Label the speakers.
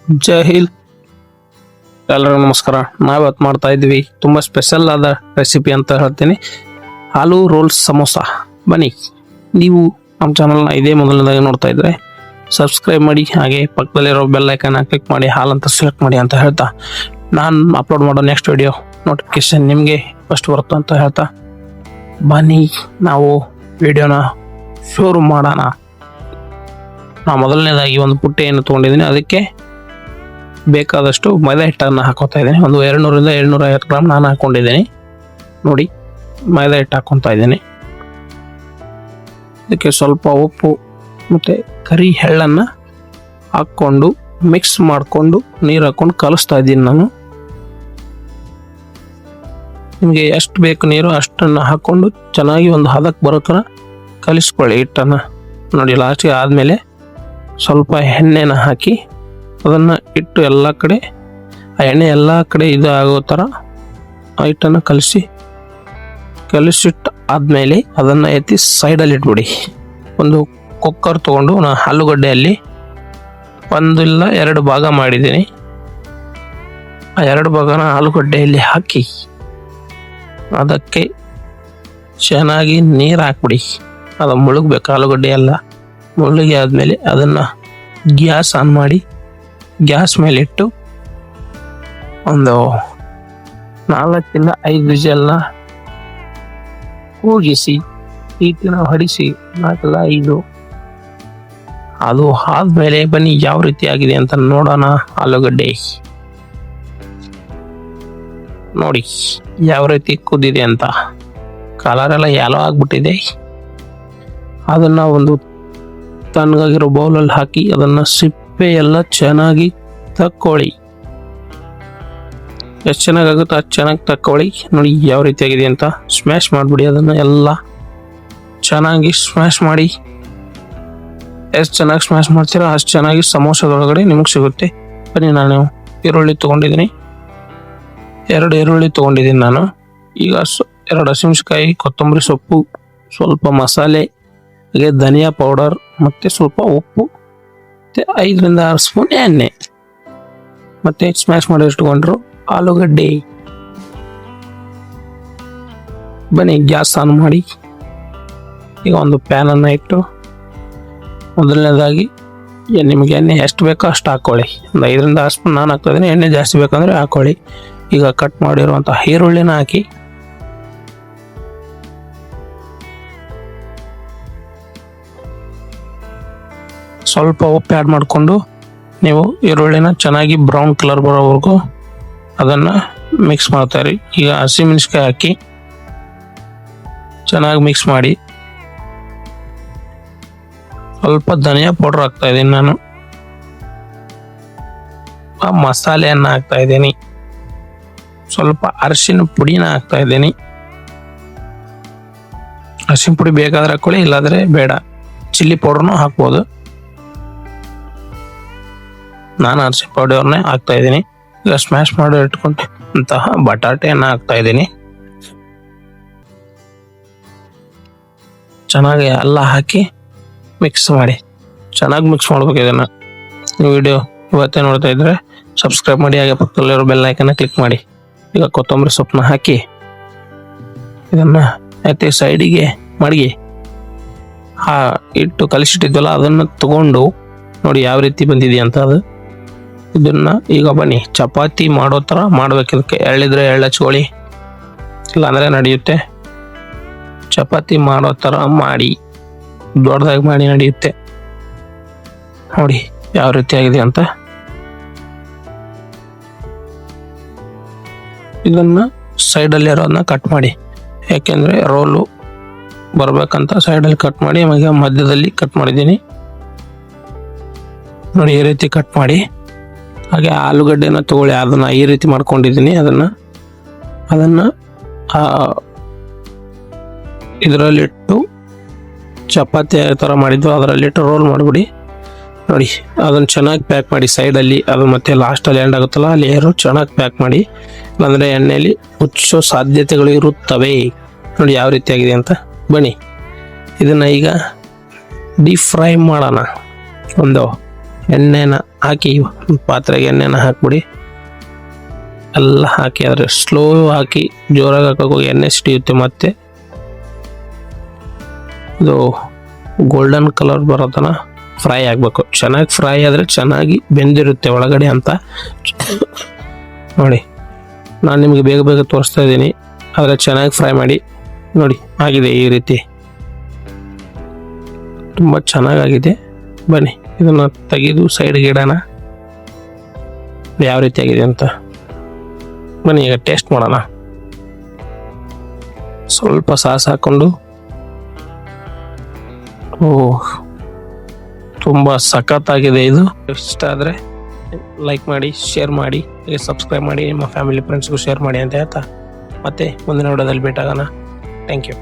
Speaker 1: ಜೈ ಹಿಂದ್. ಎಲ್ಲರಿಗೂ ನಮಸ್ಕಾರ. ನಾವಿವತ್ತು ಮಾಡ್ತಾ ಇದ್ವಿ ತುಂಬ ಸ್ಪೆಷಲ್ ಆದ ರೆಸಿಪಿ ಅಂತ ಹೇಳ್ತೀನಿ, ಆಲೂ ರೋಲ್ಸ್ ಸಮೋಸ. ಬನ್ನಿ, ನೀವು ನಮ್ಮ ಚಾನಲ್ನ ಇದೇ ಮೊದಲನೇದಾಗಿ ನೋಡ್ತಾ ಇದ್ರೆ ಸಬ್ಸ್ಕ್ರೈಬ್ ಮಾಡಿ, ಹಾಗೆ ಪಕ್ಕದಲ್ಲಿರೋ ಬೆಲ್ ಐಕನ್ನ ಕ್ಲಿಕ್ ಮಾಡಿ, ಹಾಲ್ ಅಂತ ಸೆಲೆಕ್ಟ್ ಮಾಡಿ ಅಂತ ಹೇಳ್ತಾ, ನಾನು ಅಪ್ಲೋಡ್ ಮಾಡೋ ನೆಕ್ಸ್ಟ್ ವಿಡಿಯೋ ನೋಟಿಫಿಕೇಶನ್ ನಿಮಗೆ ಫಸ್ಟ್ ಬರುತ್ತೆ ಅಂತ ಹೇಳ್ತಾ, ಬನ್ನಿ ನಾವು ವಿಡಿಯೋನ ಶುರು ಮಾಡೋಣ. ನಾನು ಮೊದಲನೇದಾಗಿ ಒಂದು ಪುಟ್ಟೆಯನ್ನು ತೊಗೊಂಡಿದ್ದೀನಿ, ಅದಕ್ಕೆ ಬೇಕಾದಷ್ಟು ಮೈದಾ ಹಿಟ್ಟನ್ನು ಹಾಕೋತಾ ಇದ್ದೀನಿ. ಒಂದು 200ರಿಂದ 250 ಗ್ರಾಮ್ ನಾನು ಹಾಕೊಂಡಿದ್ದೀನಿ. ನೋಡಿ, ಮೈದಾ ಹಿಟ್ಟು ಹಾಕೊತಾ ಇದ್ದೀನಿ. ಅದಕ್ಕೆ ಸ್ವಲ್ಪ ಉಪ್ಪು ಮತ್ತು ಕರಿ ಎಳ್ಳನ್ನು ಹಾಕ್ಕೊಂಡು ಮಿಕ್ಸ್ ಮಾಡಿಕೊಂಡು ನೀರು ಹಾಕ್ಕೊಂಡು ಕಲಿಸ್ತಾ ಇದ್ದೀನಿ ನಾನು. ನಿಮಗೆ ಎಷ್ಟು ಬೇಕು ನೀರು ಅಷ್ಟನ್ನು ಹಾಕ್ಕೊಂಡು ಚೆನ್ನಾಗಿ ಒಂದು ಹದಕ್ಕೆ ಬರೋ ಥರ ಕಲಿಸ್ಕೊಳ್ಳಿ ಹಿಟ್ಟನ್ನು. ನೋಡಿ, ಲಾಸ್ಟಿಗೆ ಆದಮೇಲೆ ಸ್ವಲ್ಪ ಎಣ್ಣೆನ ಹಾಕಿ ಅದನ್ನು ಇಟ್ಟು ಎಲ್ಲ ಕಡೆ, ಆ ಎಣ್ಣೆ ಎಲ್ಲ ಕಡೆ ಇದು ಆಗೋ ಥರ ಹಿಟ್ಟನ್ನು ಕಲಿಸಿಟ್ಟು ಆದಮೇಲೆ ಅದನ್ನು ಎತ್ತಿ ಸೈಡಲ್ಲಿ ಇಟ್ಬಿಡಿ. ಒಂದು ಕುಕ್ಕರ್ ತೊಗೊಂಡು ನಾನು ಆಲೂಗಡ್ಡೆಯಲ್ಲಿ 1 ಇಲ್ಲ 2 ಭಾಗ ಮಾಡಿದ್ದೀನಿ. ಆ 2 ಭಾಗನ ಆಲೂಗಡ್ಡೆಯಲ್ಲಿ ಹಾಕಿ ಅದಕ್ಕೆ ಚೆನ್ನಾಗಿ ನೀರು ಹಾಕ್ಬಿಡಿ. ಅದು ಮುಳುಗಬೇಕು, ಆಲೂಗಡ್ಡೆ ಎಲ್ಲ ಮುಳುಗಿ ಆದಮೇಲೆ ಅದನ್ನು ಗ್ಯಾಸ್ ಆನ್ ಮಾಡಿ, ಗ್ಯಾಸ್ ಮೇಲೆ ಇಟ್ಟು ಒಂದು 4 ಇಲ್ಲ 5 ವಿಷಲ್ನ ಕೂಗಿಸಿ, ಈಟಿನ ಹೊಡಿಸಿ 4 ಇಲ್ಲ 5. ಅದು ಆದ್ಮೇಲೆ ಬನ್ನಿ ಯಾವ ರೀತಿ ಆಗಿದೆ ಅಂತ ನೋಡೋಣ. ಆಲೂಗಡ್ಡೆ ನೋಡಿ ಯಾವ ರೀತಿ ಕುದ್ದಿದೆ ಅಂತ, ಕಲರ್ ಎಲ್ಲ ಯೆಲ್ಲೋ ಆಗ್ಬಿಟ್ಟಿದೆ. ಅದನ್ನು ಒಂದು ತಣ್ಣಗಾಗಿರೋ ಬೌಲಲ್ಲಿ ಹಾಕಿ ಅದನ್ನು ಸಿಪ್ಪೆ ಎಲ್ಲ ಚೆನ್ನಾಗಿ ತಕ್ಕೊಳ್ಳಿ. ಎಷ್ಟು ಚೆನ್ನಾಗಾಗುತ್ತೋ ಅಷ್ಟು ಚೆನ್ನಾಗಿ ತಕ್ಕೊಳ್ಳಿ. ನೋಡಿ ಯಾವ ರೀತಿಯಾಗಿದೆ ಅಂತ. ಸ್ಮ್ಯಾಶ್ ಮಾಡಿಬಿಡಿ, ಅದನ್ನು ಎಲ್ಲ ಚೆನ್ನಾಗಿ ಸ್ಮ್ಯಾಶ್ ಮಾಡಿ. ಎಷ್ಟು ಚೆನ್ನಾಗಿ ಸ್ಮ್ಯಾಶ್ ಮಾಡ್ತೀರೋ ಅಷ್ಟು ಚೆನ್ನಾಗಿ ಸಮೋಸದೊಳಗಡೆ ನಿಮಗೆ ಸಿಗುತ್ತೆ. ಬನ್ನಿ, ನಾನು ಈರುಳ್ಳಿ ತೊಗೊಂಡಿದ್ದೀನಿ, 2 ಈರುಳ್ಳಿ ತೊಗೊಂಡಿದ್ದೀನಿ ನಾನು. ಈಗ 2 ಹಸಿಮೆಣಸಿನಕಾಯಿ, ಕೊತ್ತಂಬರಿ ಸೊಪ್ಪು, ಸ್ವಲ್ಪ ಮಸಾಲೆ, ಹಾಗೆ ಧನಿಯಾ ಪೌಡರ್ ಮತ್ತು ಸ್ವಲ್ಪ ಉಪ್ಪು ಮತ್ತು 5ರಿಂದ 6 ಸ್ಪೂನ್ ಎಣ್ಣೆ ಮತ್ತು ಸ್ಮ್ಯಾಶ್ ಮಾಡಿ ಇಟ್ಕೊಂಡ್ರು ಆಲೂಗಡ್ಡೆ. ಬನ್ನಿ ಗ್ಯಾಸ್ ಆನ್ ಮಾಡಿ, ಈಗ ಒಂದು ಪ್ಯಾನನ್ನು ಇಟ್ಟು ಮೊದಲನೇದಾಗಿ ನಿಮಗೆ ಎಣ್ಣೆ ಎಷ್ಟು ಬೇಕೋ ಅಷ್ಟು ಹಾಕ್ಕೊಳ್ಳಿ. ಒಂದು 5ರಿಂದ 6 ಸ್ಪೂನ್ ನಾನು ಹಾಕ್ತಾಯಿದ್ದೀನಿ. ಎಣ್ಣೆ ಜಾಸ್ತಿ ಬೇಕಂದರೆ ಹಾಕ್ಕೊಳ್ಳಿ. ಈಗ ಕಟ್ ಮಾಡಿರುವಂಥ ಈರುಳ್ಳಿನ ಹಾಕಿ ಸ್ವಲ್ಪ ಉಪ್ಪು ಆ್ಯಡ್ ಮಾಡಿಕೊಂಡು ನೀವು ಈರುಳ್ಳಿನ ಚೆನ್ನಾಗಿ ಬ್ರೌನ್ ಕಲರ್ ಬರೋವರೆಗೂ ಅದನ್ನು ಮಿಕ್ಸ್ ಮಾಡ್ತಾರೆ. ಈಗ ಹಸಿಮೆಣಸಿನಕಾಯಿ ಹಾಕಿ ಚೆನ್ನಾಗಿ ಮಿಕ್ಸ್ ಮಾಡಿ, ಸ್ವಲ್ಪ ಧನಿಯಾ ಪೌಡರ್ ಹಾಕ್ತಾ ಇದ್ದೀನಿ ನಾನು. ಆ ಮಸಾಲೆಯನ್ನು ಹಾಕ್ತಾ ಇದ್ದೀನಿ, ಸ್ವಲ್ಪ ಅರಿಶಿನ ಪುಡಿನ ಹಾಕ್ತಾ ಇದ್ದೀನಿ. ಅರಿಶಿನ ಪುಡಿ ಬೇಕಾದ್ರೆ ಹಾಕೊಳ್ಳಿ, ಇಲ್ಲಾಂದರೆ ಬೇಡ. ಚಿಲ್ಲಿ ಪೌಡರ್ನು ಹಾಕ್ಬೋದು. ನಾನು ಅರಿಶಿನ ಪೌಡರ್ನೇ ಹಾಕ್ತಾ ಇದ್ದೀನಿ. ಈಗ ಸ್ಮ್ಯಾಶ್ ಮಾಡಿ ಇಟ್ಕೊಂಡಂತಹ ಬಟಾಟೆಯನ್ನು ಹಾಕ್ತಾ ಇದ್ದೀನಿ. ಚೆನ್ನಾಗಿ ಎಲ್ಲ ಹಾಕಿ ಮಿಕ್ಸ್ ಮಾಡಿ, ಚೆನ್ನಾಗಿ ಮಿಕ್ಸ್ ಮಾಡ್ಬೇಕು ಇದನ್ನು. ನೀವು ವಿಡಿಯೋ ಇವತ್ತೇ ನೋಡ್ತಾ ಇದ್ರೆ ಸಬ್ಸ್ಕ್ರೈಬ್ ಮಾಡಿ, ಹಾಗೆ ಪಕ್ಕದಲ್ಲಿರೋ ಬೆಲ್ ಐಕನ್ನ ಕ್ಲಿಕ್ ಮಾಡಿ. ಈಗ ಕೊತ್ತಂಬರಿ ಸೊಪ್ಪನ್ನ ಹಾಕಿ ಇದನ್ನು ಎತ್ತಿ ಸೈಡಿಗೆ ಮಡಗಿ, ಆ ಇಟ್ಟು ಕಲಿಸಿಟ್ಟಿದ್ವಲ್ಲ ಅದನ್ನು ತಗೊಂಡು ನೋಡಿ ಯಾವ ರೀತಿ ಬಂದಿದೆ ಅಂತ. ಅದು ಇದನ್ನು ಈಗ ಬನ್ನಿ ಚಪಾತಿ ಮಾಡೋ ಥರ ಮಾಡ್ಬೇಕು. ಇದಕ್ಕೆ ಎಳ್ಳಿದ್ರೆ ಎಳ್ಳು ಹಚ್ಕೊಳ್ಳಿ, ಇಲ್ಲಾಂದರೆ ನಡೆಯುತ್ತೆ. ಚಪಾತಿ ಮಾಡೋ ಥರ ಮಾಡಿ, ದೊಡ್ಡದಾಗಿ ಮಾಡಿ ನಡೆಯುತ್ತೆ. ನೋಡಿ ಯಾವ ರೀತಿ ಆಗಿದೆ ಅಂತ. ಇದನ್ನು ಸೈಡಲ್ಲಿ ಇರೋದನ್ನ ಕಟ್ ಮಾಡಿ, ಯಾಕೆಂದರೆ ರೋಲು ಬರ್ಬೇಕಂತ ಸೈಡಲ್ಲಿ ಕಟ್ ಮಾಡಿ. ಈಗ ಮಧ್ಯದಲ್ಲಿ ಕಟ್ ಮಾಡಿದ್ದೀನಿ ನೋಡಿ, ಈ ರೀತಿ ಕಟ್ ಮಾಡಿ. ಹಾಗೆ ಆಲೂಗಡ್ಡೆನ ತಗೊಳ್ಳಿ, ಅದನ್ನು ಈ ರೀತಿ ಮಾಡ್ಕೊಂಡಿದ್ದೀನಿ. ಅದನ್ನು ಇದರಲ್ಲಿಟ್ಟು ಚಪಾತಿ ಥರ ಮಾಡಿದ್ದು ಅದರಲ್ಲಿಟ್ಟು ರೋಲ್ ಮಾಡಿಬಿಡಿ. ನೋಡಿ ಅದನ್ನು ಚೆನ್ನಾಗಿ ಪ್ಯಾಕ್ ಮಾಡಿ ಸೈಡಲ್ಲಿ. ಅದು ಮತ್ತೆ ಲಾಸ್ಟಲ್ಲಿ ಎಂಡ್ ಆಗುತ್ತಲ್ಲ ಅಲ್ಲಿ ಏರು ಚೆನ್ನಾಗಿ ಪ್ಯಾಕ್ ಮಾಡಿ, ಇಲ್ಲಾಂದರೆ ಎಣ್ಣೆಯಲ್ಲಿ ಮುಚ್ಚೋ ಸಾಧ್ಯತೆಗಳು ಇರುತ್ತವೆ. ನೋಡಿ ಯಾವ ರೀತಿಯಾಗಿದೆ ಅಂತ. ಬನ್ನಿ ಇದನ್ನು ಈಗ ಡೀಪ್ ಫ್ರೈ ಮಾಡೋಣ. ಒಂದು ಎಣ್ಣೆನ ಹಾಕಿ ಒಂದು ಪಾತ್ರೆಗೆ ಎಣ್ಣೆನ ಹಾಕ್ಬಿಡಿ. ಎಲ್ಲ ಹಾಕಿ ಆದರೆ ಸ್ಲೋ ಹಾಕಿ ಜೋರಾಗಿ ಹಾಕೋಕೆ ಎಣ್ಣೆ ಸಿಡಿಯುತ್ತೆ. ಮತ್ತೆ ಇದು ಗೋಲ್ಡನ್ ಕಲರ್ ಬರೋ ತನಕ ಫ್ರೈ ಆಗಬೇಕು. ಚೆನ್ನಾಗಿ ಫ್ರೈ ಆದರೆ ಚೆನ್ನಾಗಿ ಬೆಂದಿರುತ್ತೆ ಒಳಗಡೆ ಅಂತ ನೋಡಿ. ನಾನು ನಿಮಗೆ ಬೇಗ ಬೇಗ ತೋರಿಸ್ತಾ ಇದ್ದೀನಿ, ಆದರೆ ಚೆನ್ನಾಗಿ ಫ್ರೈ ಮಾಡಿ. ನೋಡಿ ಆಗಿದೆ, ಈ ರೀತಿ ತುಂಬ ಚೆನ್ನಾಗಾಗಿದೆ. ಬನ್ನಿ ಇದನ್ನು ತೆಗೆದು ಸೈಡ್ಗೆ ಇಡೋಣ, ಯಾವ ರೀತಿ ಆಗಿದೆ ಅಂತ. ಬನ್ನಿ ಈಗ ಟೇಸ್ಟ್ ಮಾಡೋಣ. ಸ್ವಲ್ಪ ಸಾಸ್ ಹಾಕೊಂಡು, ಓಹ್ ತುಂಬ ಸಖತ್ತಾಗಿದೆ ಇದು. ಇಷ್ಟ ಆದರೆ ಲೈಕ್ ಮಾಡಿ, ಶೇರ್ ಮಾಡಿ, ಹಾಗೆ ಸಬ್ಸ್ಕ್ರೈಬ್ ಮಾಡಿ, ನಿಮ್ಮ ಫ್ಯಾಮಿಲಿ ಫ್ರೆಂಡ್ಸ್ಗೂ ಶೇರ್ ಮಾಡಿ ಅಂತ ಹೇಳ್ತಾ ಮತ್ತೆ ಮುಂದಿನ ವಿಡಿಯೋದಲ್ಲಿ ಭೇಟಿ ಆಗೋಣ. Thank you.